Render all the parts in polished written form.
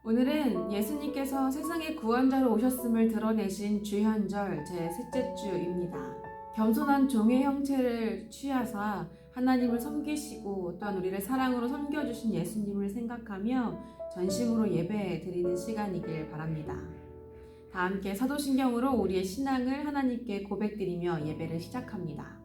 오늘은 예수님께서 세상의 구원자로 오셨음을 드러내신 주현절 제3째 주입니다. 겸손한 종의 형체를 취하사 하나님을 섬기시고 또한 우리를 사랑으로 섬겨주신 예수님을 생각하며 전심으로 예배 드리는 시간이길 바랍니다. 다 함께 사도신경으로 우리의 신앙을 하나님께 고백드리며 예배를 시작합니다.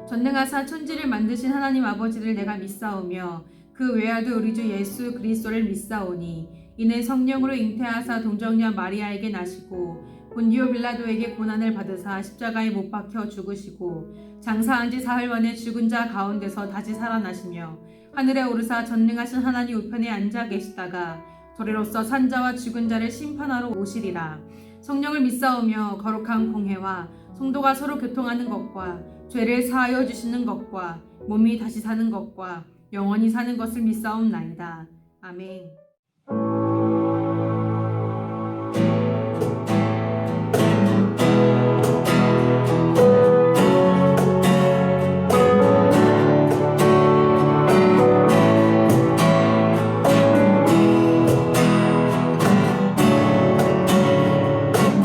전능하사 천지를 만드신 하나님 아버지를 내가 믿사오며 그 외아들 우리 주 예수 그리스도를 믿사오니 이는 성령으로 잉태하사 동정녀 마리아에게 나시고 본디오 빌라도에게 고난을 받으사 십자가에 못 박혀 죽으시고 장사한 지 사흘 만에 죽은 자 가운데서 다시 살아나시며 하늘에 오르사 전능하신 하나님 우편에 앉아 계시다가 도리로서 산자와 죽은 자를 심판하러 오시리라. 성령을 믿사오며 거룩한 공회와 성도가 서로 교통하는 것과 죄를 사하여 주시는 것과 몸이 다시 사는 것과 영원히 사는 것을 믿사옵나이다. 아멘.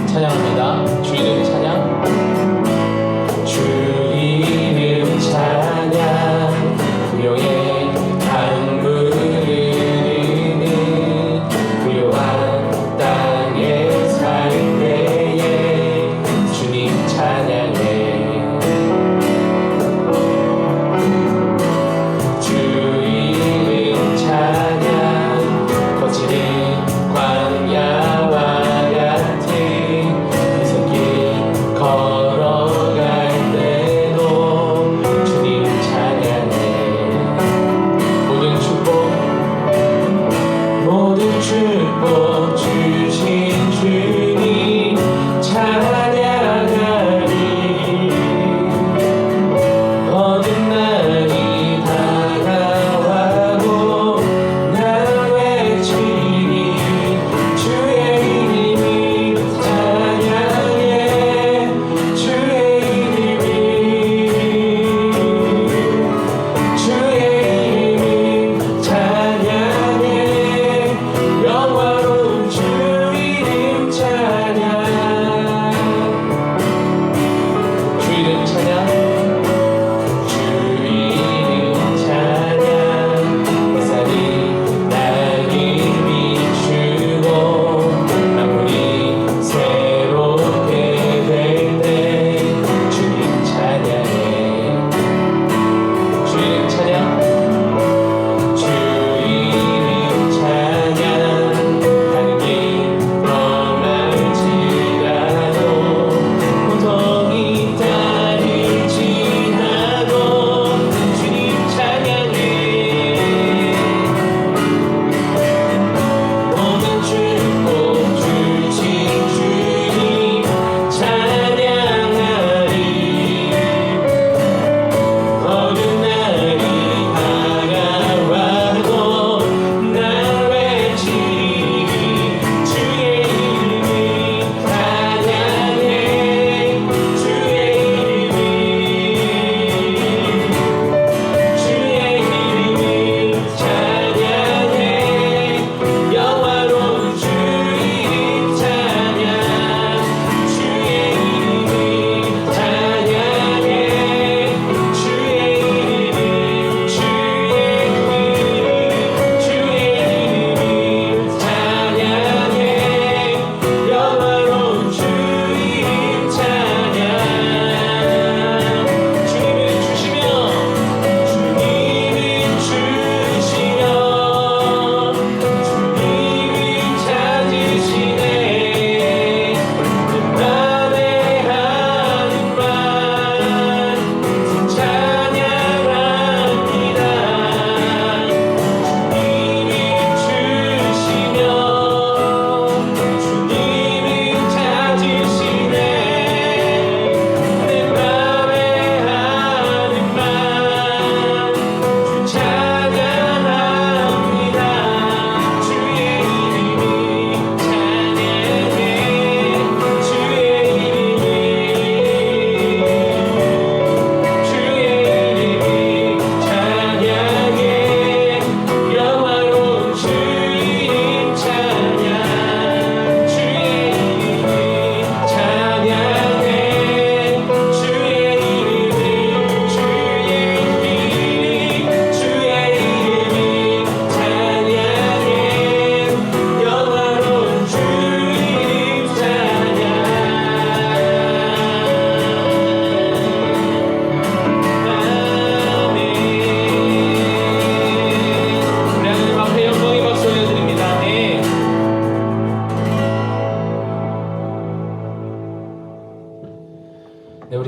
찬양합니다. 주 이름 찬양. 주 이름 찬양. 구용의 강물을 흐르는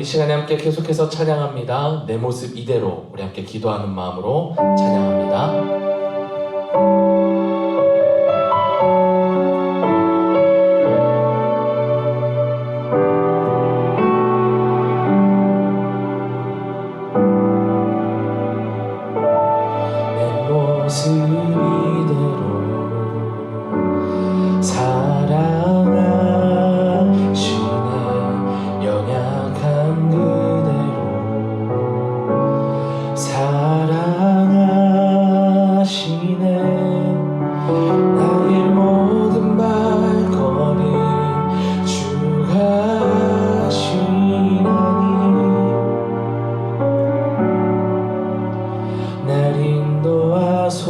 시간에 함께 계속해서 찬양합니다. 내 모습 이대로 우리 함께 기도하는 마음으로 찬양합니다. 모습 이대로 사랑하시네 연약한 그대로 사랑하시네 나의 모든 발걸음 주가 하시나니 날 인도하소서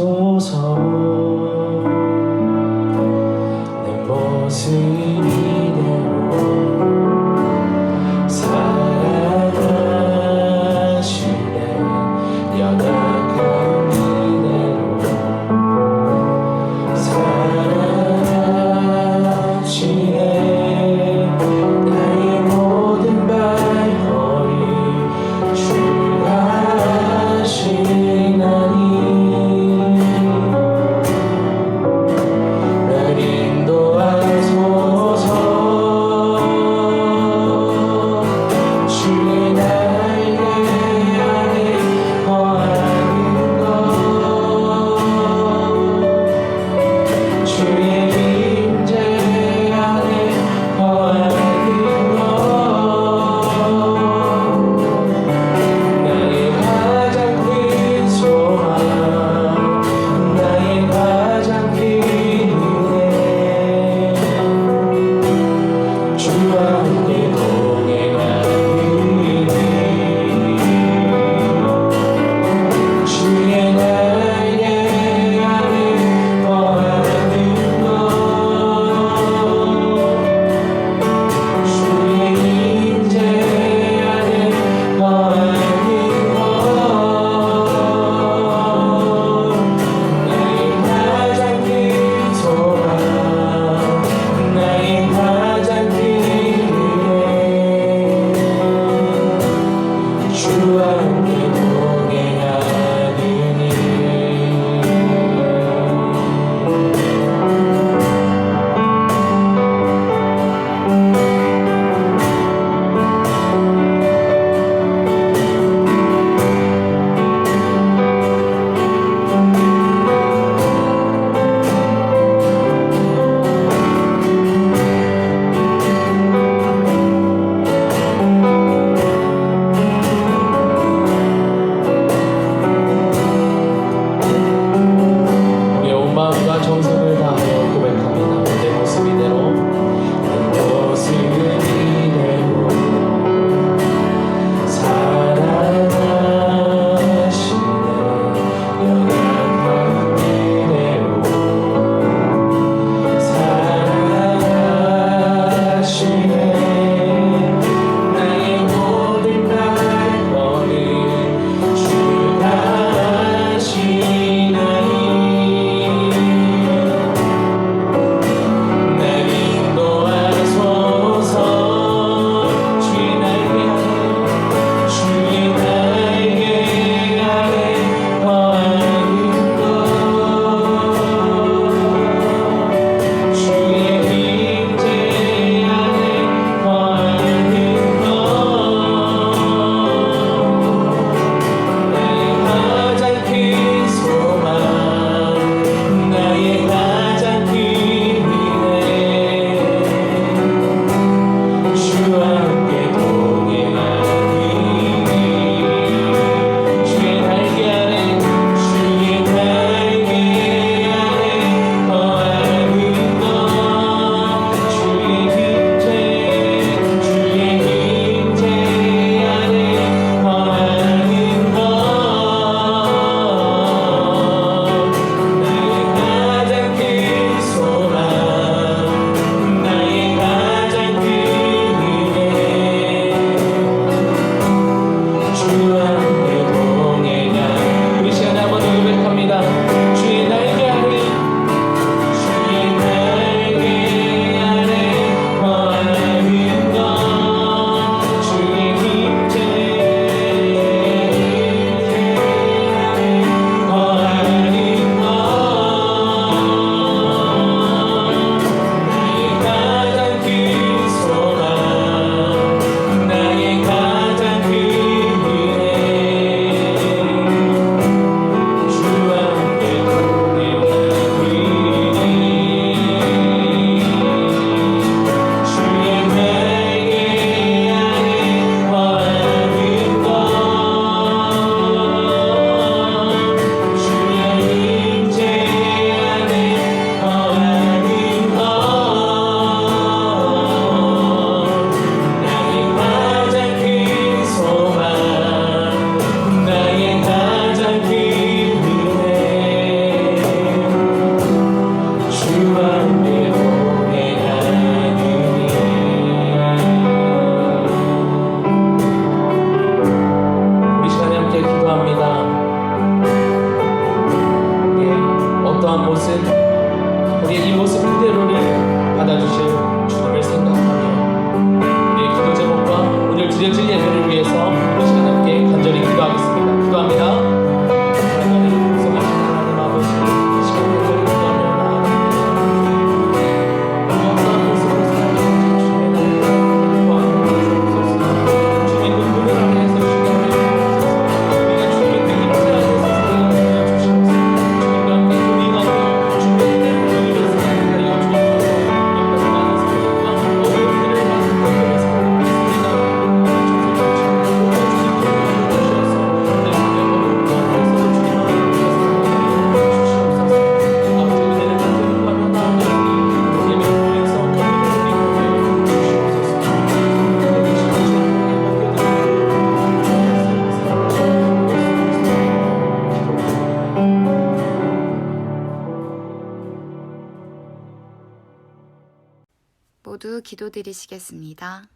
모두 기도드리시겠습니다.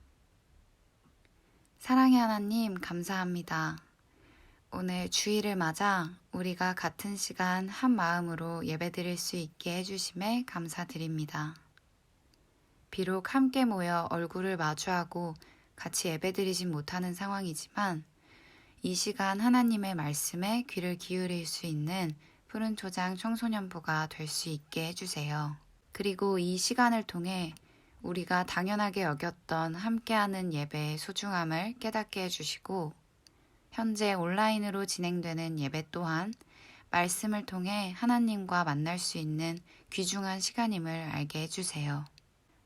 사랑의 하나님, 감사합니다. 오늘 주일을 맞아 우리가 같은 시간 한 마음으로 예배드릴 수 있게 해주심에 감사드립니다. 비록 함께 모여 얼굴을 마주하고 같이 예배드리진 못하는 상황이지만 이 시간 하나님의 말씀에 귀를 기울일 수 있는 푸른 초장 청소년부가 될 수 있게 해주세요. 그리고 이 시간을 통해 우리가 당연하게 여겼던 함께하는 예배의 소중함을 깨닫게 해주시고 현재 온라인으로 진행되는 예배 또한 말씀을 통해 하나님과 만날 수 있는 귀중한 시간임을 알게 해주세요.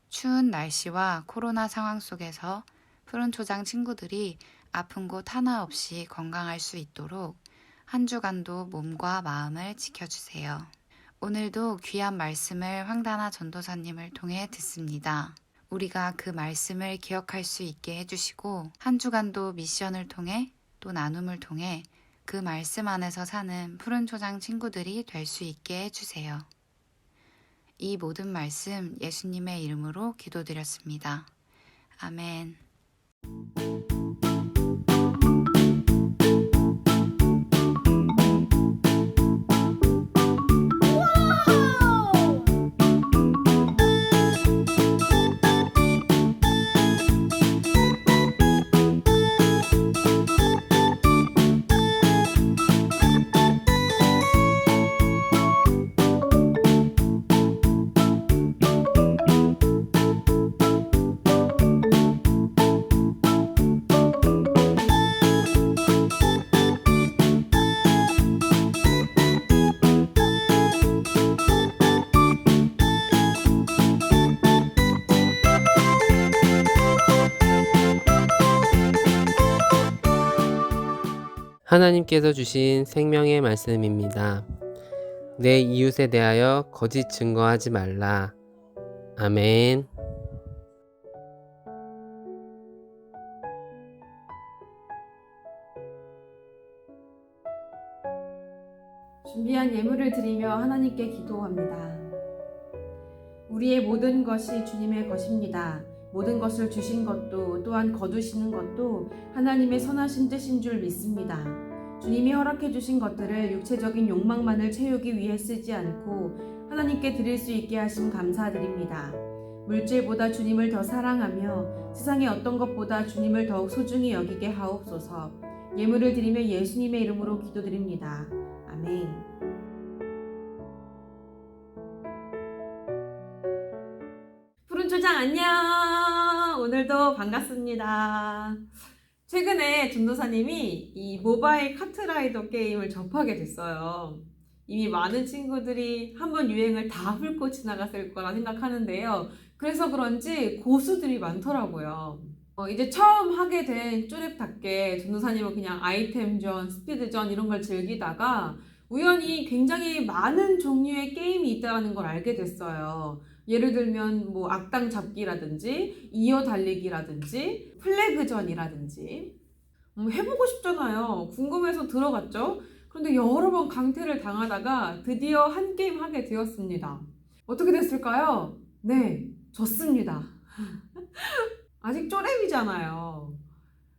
추운 날씨와 코로나 상황 속에서 푸른 초장 친구들이 아픈 곳 하나 없이 건강할 수 있도록 한 주간도 몸과 마음을 지켜주세요. 오늘도 귀한 말씀을 황다나 전도사님을 통해 듣습니다. 우리가 그 말씀을 기억할 수 있게 해주시고 한 주간도 미션을 통해 또 나눔을 통해 그 말씀 안에서 사는 푸른 초장 친구들이 될 수 있게 해주세요. 이 모든 말씀 예수님의 이름으로 기도드렸습니다. 아멘. 하나님께서 주신 생명의 말씀입니다. 내 이웃에 대하여 거짓 증거하지 말라. 아멘. 준비한 예물을 드리며 하나님께 기도합니다. 우리의 모든 것이 주님의 것입니다. 모든 것을 주신 것도 또한 거두시는 것도 하나님의 선하신 뜻인 줄 믿습니다. 주님이 허락해 주신 것들을 육체적인 욕망만을 채우기 위해 쓰지 않고 하나님께 드릴 수 있게 하심 감사드립니다. 물질보다 주님을 더 사랑하며 세상의 어떤 것보다 주님을 더욱 소중히 여기게 하옵소서. 예물을 드리며 예수님의 이름으로 기도드립니다. 아멘. 푸른초장 안녕! 오늘도 반갑습니다. 최근에 전도사님이 이 모바일 카트라이더 게임을 접하게 됐어요. 이미 많은 친구들이 한번 유행을 다 훑고 지나갔을 거라 생각하는데요. 그래서 그런지 고수들이 많더라고요. 이제 처음 하게 된 쪼렙답게 전도사님은 그냥 아이템전, 스피드전 이런 걸 즐기다가 우연히 굉장히 많은 종류의 게임이 있다는 걸 알게 됐어요. 예를 들면 뭐 악당 잡기라든지 이어 달리기라든지 플래그전이라든지 해보고 싶잖아요. 궁금해서 들어갔죠. 그런데 여러 번 강퇴를 당하다가 드디어 한 게임 하게 되었습니다. 어떻게 됐을까요? 네, 졌습니다. 아직 쪼렙이잖아요.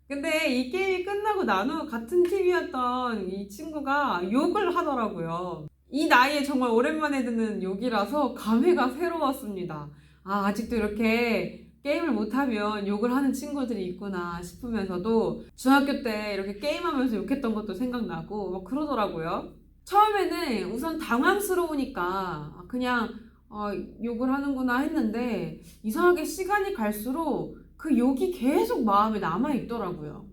근데 이 게임이 끝나고 난 후 같은 팀이었던 이 친구가 욕을 하더라고요. 이 나이에 정말 오랜만에 듣는 욕이라서 감회가 새로웠습니다. 아직도 이렇게 게임을 못하면 욕을 하는 친구들이 있구나 싶으면서도 중학교 때 이렇게 게임하면서 욕했던 것도 생각나고 막 그러더라고요. 처음에는 우선 당황스러우니까 그냥 욕을 하는구나 했는데 이상하게 시간이 갈수록 그 욕이 계속 마음에 남아있더라고요.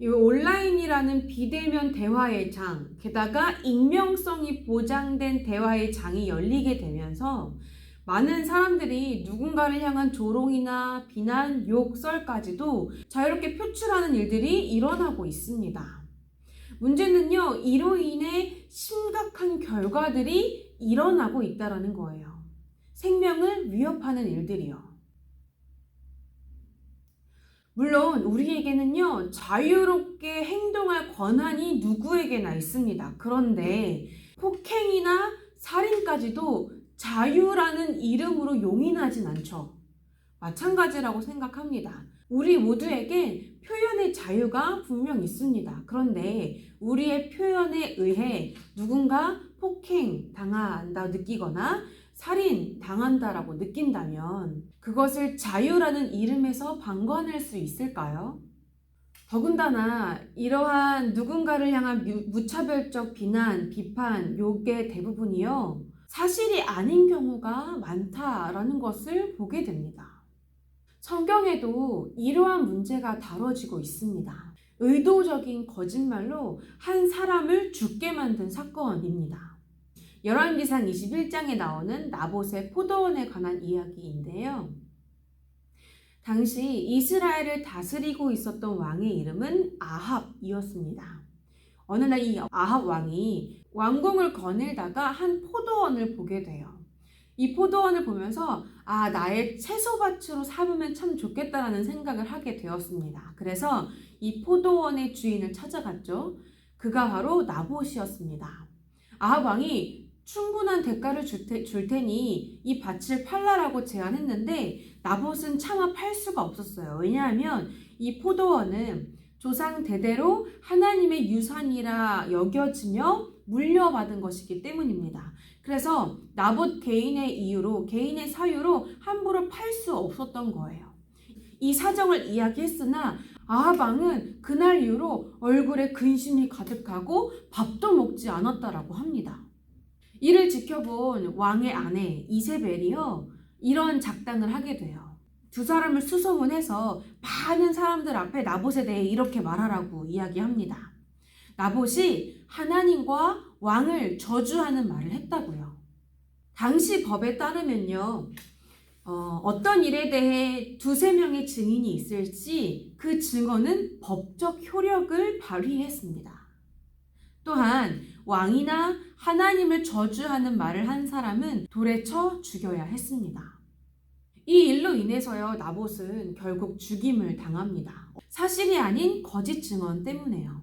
이 온라인이라는 비대면 대화의 장, 게다가 익명성이 보장된 대화의 장이 열리게 되면서 많은 사람들이 누군가를 향한 조롱이나 비난, 욕, 썰까지도 자유롭게 표출하는 일들이 일어나고 있습니다. 문제는요, 이로 인해 심각한 결과들이 일어나고 있다는 거예요. 생명을 위협하는 일들이요. 물론 우리에게는요, 자유롭게 행동할 권한이 누구에게나 있습니다. 그런데 폭행이나 살인까지도 자유라는 이름으로 용인하진 않죠. 마찬가지라고 생각합니다. 우리 모두에게 표현의 자유가 분명 있습니다. 그런데 우리의 표현에 의해 누군가 폭행 당한다 느끼거나 살인 당한다라고 느낀다면 그것을 자유라는 이름에서 방관할 수 있을까요? 더군다나 이러한 누군가를 향한 무차별적 비난, 비판, 욕의 대부분이요, 사실이 아닌 경우가 많다라는 것을 보게 됩니다. 성경에도 이러한 문제가 다뤄지고 있습니다. 의도적인 거짓말로 한 사람을 죽게 만든 사건입니다. 열왕기상 21장에 나오는 나봇의 포도원에 관한 이야기인데요. 당시 이스라엘을 다스리고 있었던 왕의 이름은 아합이었습니다. 어느 날 이 아합 왕이 왕궁을 거닐다가 한 포도원을 보게 돼요. 이 포도원을 보면서 나의 채소밭으로 삼으면 참 좋겠다라는 생각을 하게 되었습니다. 그래서 이 포도원의 주인을 찾아갔죠. 그가 바로 나봇이었습니다. 아합 왕이 충분한 대가를 줄 테니 이 밭을 팔라라고 제안했는데 나봇은 차마 팔 수가 없었어요. 왜냐하면 이 포도원은 조상 대대로 하나님의 유산이라 여겨지며 물려받은 것이기 때문입니다. 그래서 나봇 개인의 사유로 함부로 팔 수 없었던 거예요. 이 사정을 이야기했으나 아합 왕은 그날 이후로 얼굴에 근심이 가득하고 밥도 먹지 않았다라고 합니다. 이를 지켜본 왕의 아내 이세벨이요, 이런 작당을 하게 돼요. 두 사람을 수소문해서 많은 사람들 앞에 나봇에 대해 이렇게 말하라고 이야기합니다. 나봇이 하나님과 왕을 저주하는 말을 했다고요. 당시 법에 따르면요, 어떤 일에 대해 두세 명의 증인이 있을지 그 증언은 법적 효력을 발휘했습니다. 또한 왕이나 하나님을 저주하는 말을 한 사람은 돌에 쳐 죽여야 했습니다. 이 일로 인해서요, 나봇은 결국 죽임을 당합니다. 사실이 아닌 거짓 증언 때문에요.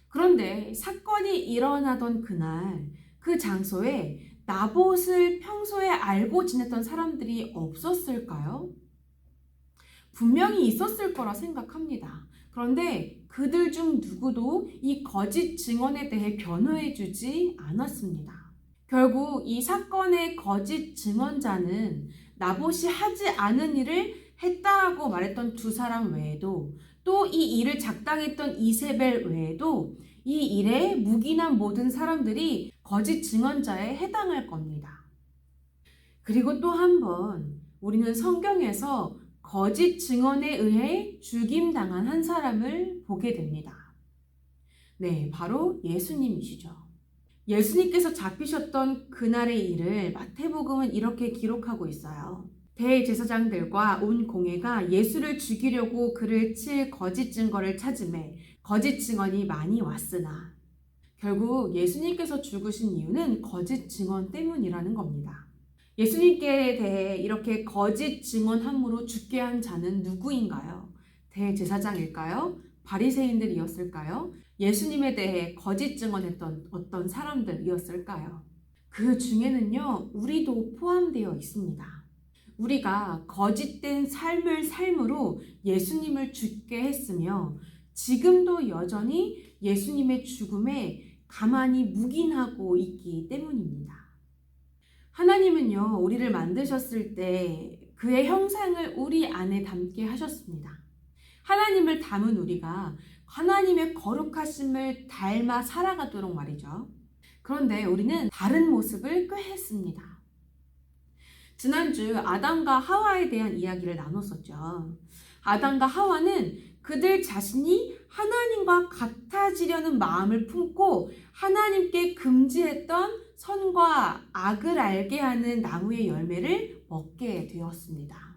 그런데 사건이 일어나던 그날 그 장소에 나봇을 평소에 알고 지냈던 사람들이 없었을까요? 분명히 있었을 거라 생각합니다. 그런데 그들 중 누구도 이 거짓 증언에 대해 변호해주지 않았습니다. 결국 이 사건의 거짓 증언자는 나봇이 하지 않은 일을 했다라고 말했던 두 사람 외에도 또 이 일을 작당했던 이세벨 외에도 이 일에 묵인한 모든 사람들이 거짓 증언자에 해당할 겁니다. 그리고 또 한 번 우리는 성경에서 거짓 증언에 의해 죽임당한 한 사람을 보게 됩니다. 네, 바로 예수님이시죠. 예수님께서 잡히셨던 그날의 일을 마태복음은 이렇게 기록하고 있어요. 대제사장들과 온 공회가 예수를 죽이려고 그를 칠 거짓 증거를 찾으매 거짓 증언이 많이 왔으나 결국 예수님께서 죽으신 이유는 거짓 증언 때문이라는 겁니다. 예수님께 대해 이렇게 거짓 증언함으로 죽게 한 자는 누구인가요? 대제사장일까요? 바리새인들이었을까요? 예수님에 대해 거짓 증언했던 어떤 사람들이었을까요? 그 중에는요, 우리도 포함되어 있습니다. 우리가 거짓된 삶으로 예수님을 죽게 했으며 지금도 여전히 예수님의 죽음에 가만히 묵인하고 있기 때문입니다. 하나님은요, 우리를 만드셨을 때 그의 형상을 우리 안에 담게 하셨습니다. 하나님을 닮은 우리가 하나님의 거룩하심을 닮아 살아가도록 말이죠. 그런데 우리는 다른 모습을 꾀했습니다. 지난주 아담과 하와에 대한 이야기를 나눴었죠. 아담과 하와는 그들 자신이 하나님과 같아지려는 마음을 품고 하나님께 금지했던 선과 악을 알게 하는 나무의 열매를 먹게 되었습니다.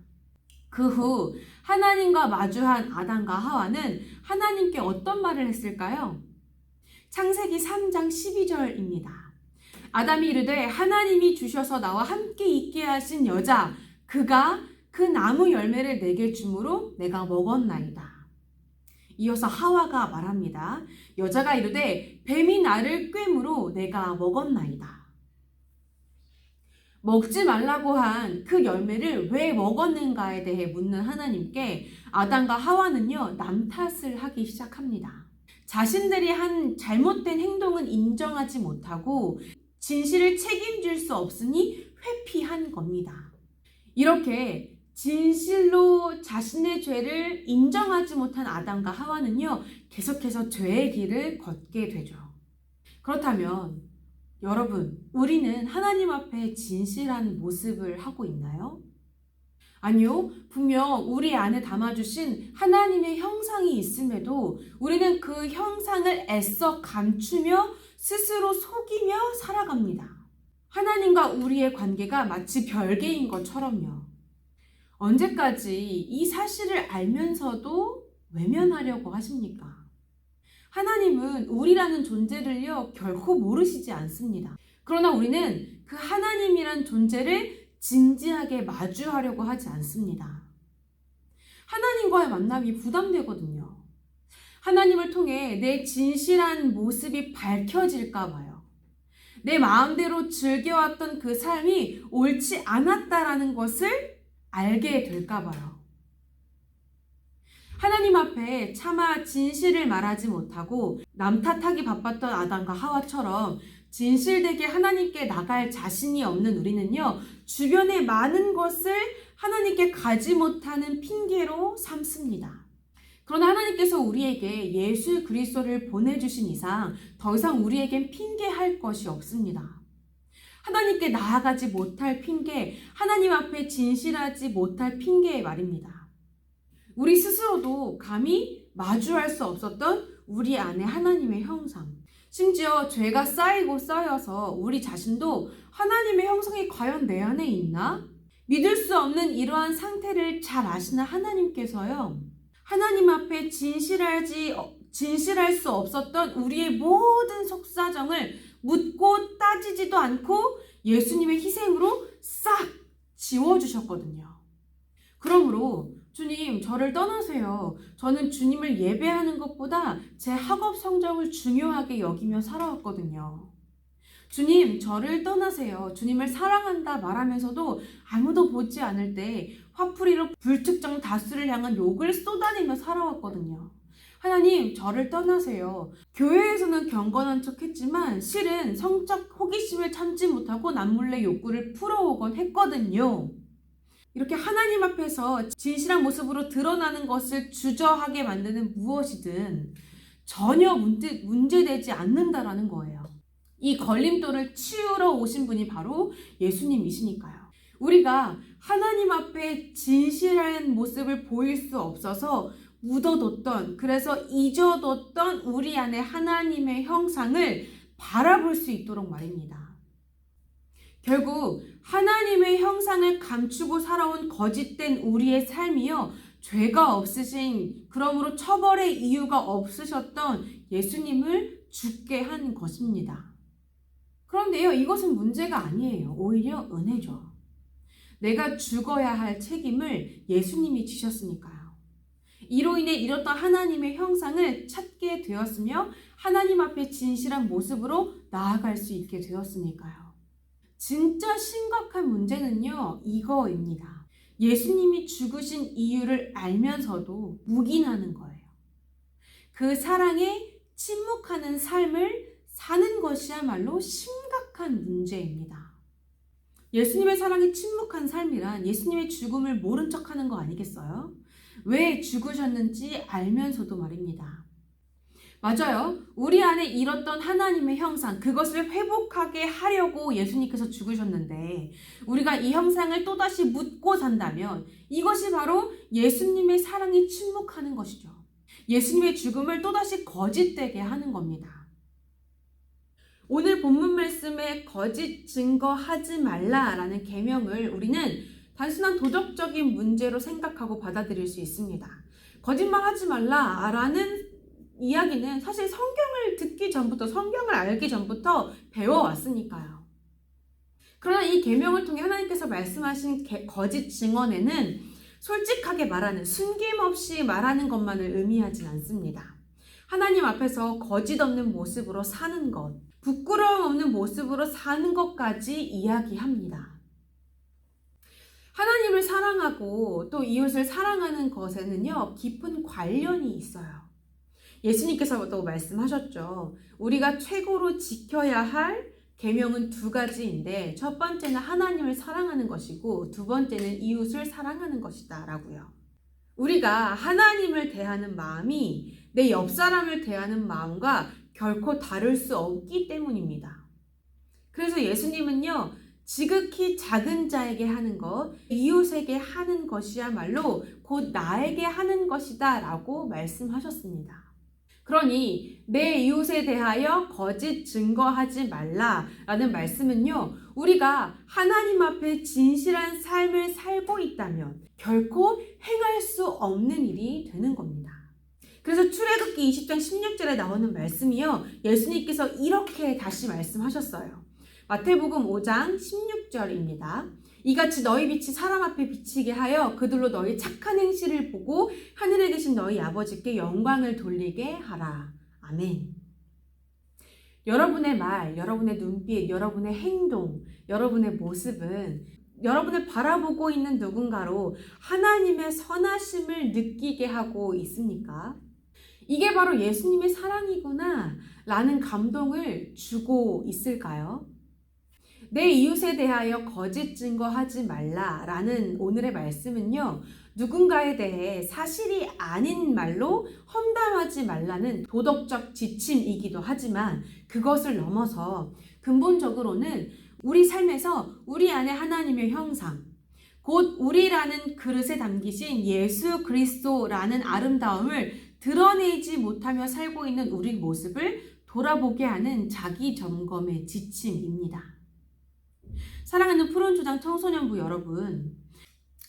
그 후 하나님과 마주한 아담과 하와는 하나님께 어떤 말을 했을까요? 창세기 3장 12절입니다. 아담이 이르되 하나님이 주셔서 나와 함께 있게 하신 여자 그가 그 나무 열매를 내게 주므로 내가 먹었나이다. 이어서 하와가 말합니다. 여자가 이르되 뱀이 나를 꿰므로 내가 먹었나이다. 먹지 말라고 한 그 열매를 왜 먹었는가에 대해 묻는 하나님께 아담과 하와는요, 남 탓을 하기 시작합니다. 자신들이 한 잘못된 행동은 인정하지 못하고 진실을 책임질 수 없으니 회피한 겁니다. 이렇게 진실로 자신의 죄를 인정하지 못한 아담과 하와는요, 계속해서 죄의 길을 걷게 되죠. 그렇다면 여러분, 우리는 하나님 앞에 진실한 모습을 하고 있나요? 아니요, 분명 우리 안에 담아주신 하나님의 형상이 있음에도 우리는 그 형상을 애써 감추며 스스로 속이며 살아갑니다. 하나님과 우리의 관계가 마치 별개인 것처럼요. 언제까지 이 사실을 알면서도 외면하려고 하십니까? 하나님은 우리라는 존재를요, 결코 모르시지 않습니다. 그러나 우리는 그 하나님이란 존재를 진지하게 마주하려고 하지 않습니다. 하나님과의 만남이 부담되거든요. 하나님을 통해 내 진실한 모습이 밝혀질까 봐요. 내 마음대로 즐겨왔던 그 삶이 옳지 않았다라는 것을 알게 될까 봐요. 하나님 앞에 차마 진실을 말하지 못하고 남 탓하기 바빴던 아담과 하와처럼 진실되게 하나님께 나갈 자신이 없는 우리는요, 주변의 많은 것을 하나님께 가지 못하는 핑계로 삼습니다. 그러나 하나님께서 우리에게 예수 그리스도를 보내주신 이상 더 이상 우리에겐 핑계할 것이 없습니다. 하나님께 나아가지 못할 핑계, 하나님 앞에 진실하지 못할 핑계의 말입니다. 우리 스스로도 감히 마주할 수 없었던 우리 안에 하나님의 형상, 심지어 죄가 쌓이고 쌓여서 우리 자신도 하나님의 형상이 과연 내 안에 있나? 믿을 수 없는 이러한 상태를 잘 아시는 하나님께서요, 하나님 앞에 진실할 수 없었던 우리의 모든 속사정을 묻고 따지지도 않고 예수님의 희생으로 싹 지워주셨거든요. 그러므로 주님, 저를 떠나세요. 저는 주님을 예배하는 것보다 제 학업 성적을 중요하게 여기며 살아왔거든요. 주님, 저를 떠나세요. 주님을 사랑한다 말하면서도 아무도 보지 않을 때 화풀이로 불특정 다수를 향한 욕을 쏟아내며 살아왔거든요. 하나님, 저를 떠나세요. 교회에서는 경건한 척 했지만 실은 성적 호기심을 참지 못하고 남몰래 욕구를 풀어오곤 했거든요. 이렇게 하나님 앞에서 진실한 모습으로 드러나는 것을 주저하게 만드는 무엇이든 전혀 문제되지 않는다라는 거예요. 이 걸림돌을 치우러 오신 분이 바로 예수님이시니까요. 우리가 하나님 앞에 진실한 모습을 보일 수 없어서 묻어뒀던, 그래서 잊어뒀던 우리 안에 하나님의 형상을 바라볼 수 있도록 말입니다. 결국 하나님의 형상을 감추고 살아온 거짓된 우리의 삶이요, 죄가 없으신, 그러므로 처벌의 이유가 없으셨던 예수님을 죽게 한 것입니다. 그런데요, 이것은 문제가 아니에요. 오히려 은혜죠. 내가 죽어야 할 책임을 예수님이 지셨으니까요. 이로 인해 잃었던 하나님의 형상을 찾게 되었으며 하나님 앞에 진실한 모습으로 나아갈 수 있게 되었으니까요. 진짜 심각한 문제는요, 이거입니다. 예수님이 죽으신 이유를 알면서도 묵인하는 거예요. 그 사랑에 침묵하는 삶을 사는 것이야말로 심각한 문제입니다. 예수님의 사랑에 침묵한 삶이란 예수님의 죽음을 모른 척하는 거 아니겠어요? 왜 죽으셨는지 알면서도 말입니다. 맞아요. 우리 안에 잃었던 하나님의 형상, 그것을 회복하게 하려고 예수님께서 죽으셨는데 우리가 이 형상을 또다시 묻고 산다면 이것이 바로 예수님의 사랑이 침묵하는 것이죠. 예수님의 죽음을 또다시 거짓되게 하는 겁니다. 오늘 본문 말씀에 거짓 증거하지 말라라는 계명을 우리는 단순한 도덕적인 문제로 생각하고 받아들일 수 있습니다. 거짓말하지 말라라는 이야기는 사실 성경을 듣기 전부터, 성경을 알기 전부터 배워왔으니까요. 그러나 이 계명을 통해 하나님께서 말씀하신 거짓 증언에는 솔직하게 말하는, 숨김없이 말하는 것만을 의미하진 않습니다. 하나님 앞에서 거짓 없는 모습으로 사는 것, 부끄러움 없는 모습으로 사는 것까지 이야기합니다. 하나님을 사랑하고 또 이웃을 사랑하는 것에는요, 깊은 관련이 있어요. 예수님께서도 말씀하셨죠. 우리가 최고로 지켜야 할 계명은 두 가지인데 첫 번째는 하나님을 사랑하는 것이고 두 번째는 이웃을 사랑하는 것이다 라고요. 우리가 하나님을 대하는 마음이 내 옆 사람을 대하는 마음과 결코 다를 수 없기 때문입니다. 그래서 예수님은요, 지극히 작은 자에게 하는 것, 이웃에게 하는 것이야말로 곧 나에게 하는 것이다 라고 말씀하셨습니다. 그러니 내 이웃에 대하여 거짓 증거하지 말라라는 말씀은요, 우리가 하나님 앞에 진실한 삶을 살고 있다면 결코 행할 수 없는 일이 되는 겁니다. 그래서 출애굽기 20장 16절에 나오는 말씀이요, 예수님께서 이렇게 다시 말씀하셨어요. 마태복음 5장 16절입니다. 이같이 너희 빛이 사람 앞에 비치게 하여 그들로 너희 착한 행실을 보고 하늘에 계신 너희 아버지께 영광을 돌리게 하라. 아멘. 여러분의 말, 여러분의 눈빛, 여러분의 행동, 여러분의 모습은 여러분을 바라보고 있는 누군가로 하나님의 선하심을 느끼게 하고 있습니까? 이게 바로 예수님의 사랑이구나 라는 감동을 주고 있을까요? 내 이웃에 대하여 거짓 증거하지 말라라는 오늘의 말씀은요, 누군가에 대해 사실이 아닌 말로 험담하지 말라는 도덕적 지침이기도 하지만 그것을 넘어서 근본적으로는 우리 삶에서 우리 안에 하나님의 형상, 곧 우리라는 그릇에 담기신 예수 그리스도라는 아름다움을 드러내지 못하며 살고 있는 우리 모습을 돌아보게 하는 자기 점검의 지침입니다. 사랑하는 푸른초장 청소년부 여러분,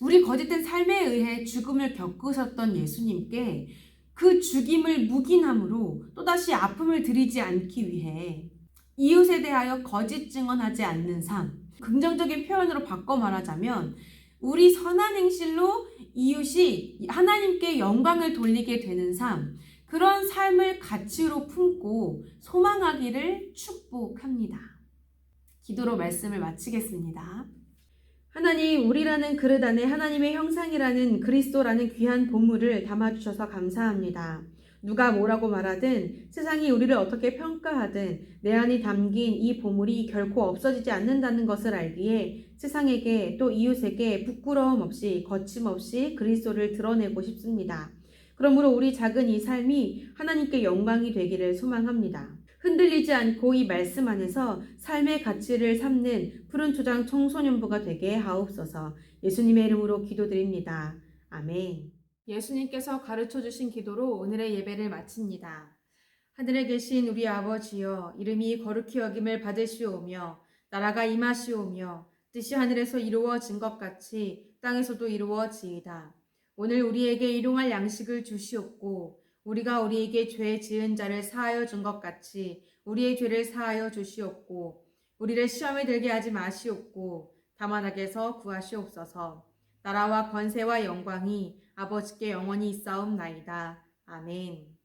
우리 거짓된 삶에 의해 죽음을 겪으셨던 예수님께 그 죽임을 묵인함으로 또다시 아픔을 드리지 않기 위해 이웃에 대하여 거짓 증언하지 않는 삶, 긍정적인 표현으로 바꿔 말하자면 우리 선한 행실로 이웃이 하나님께 영광을 돌리게 되는 삶, 그런 삶을 가치로 품고 소망하기를 축복합니다. 기도로 말씀을 마치겠습니다. 하나님, 우리라는 그릇 안에 하나님의 형상이라는 그리스도라는 귀한 보물을 담아주셔서 감사합니다. 누가 뭐라고 말하든 세상이 우리를 어떻게 평가하든 내 안에 담긴 이 보물이 결코 없어지지 않는다는 것을 알기에 세상에게 또 이웃에게 부끄러움 없이 거침없이 그리스도를 드러내고 싶습니다. 그러므로 우리 작은 이 삶이 하나님께 영광이 되기를 소망합니다. 흔들리지 않고 이 말씀 안에서 삶의 가치를 삼는 푸른 초장 청소년부가 되게 하옵소서. 예수님의 이름으로 기도드립니다. 아멘. 예수님께서 가르쳐 주신 기도로 오늘의 예배를 마칩니다. 하늘에 계신 우리 아버지여, 이름이 거룩히 여김을 받으시오며 나라가 임하시오며 뜻이 하늘에서 이루어진 것 같이 땅에서도 이루어지이다. 오늘 우리에게 일용할 양식을 주시옵고 우리가 우리에게 죄 지은 자를 사하여 준 것 같이 우리의 죄를 사하여 주시옵고 우리를 시험에 들게 하지 마시옵고 다만 악에서 구하시옵소서. 나라와 권세와 영광이 아버지께 영원히 있사옵나이다. 아멘.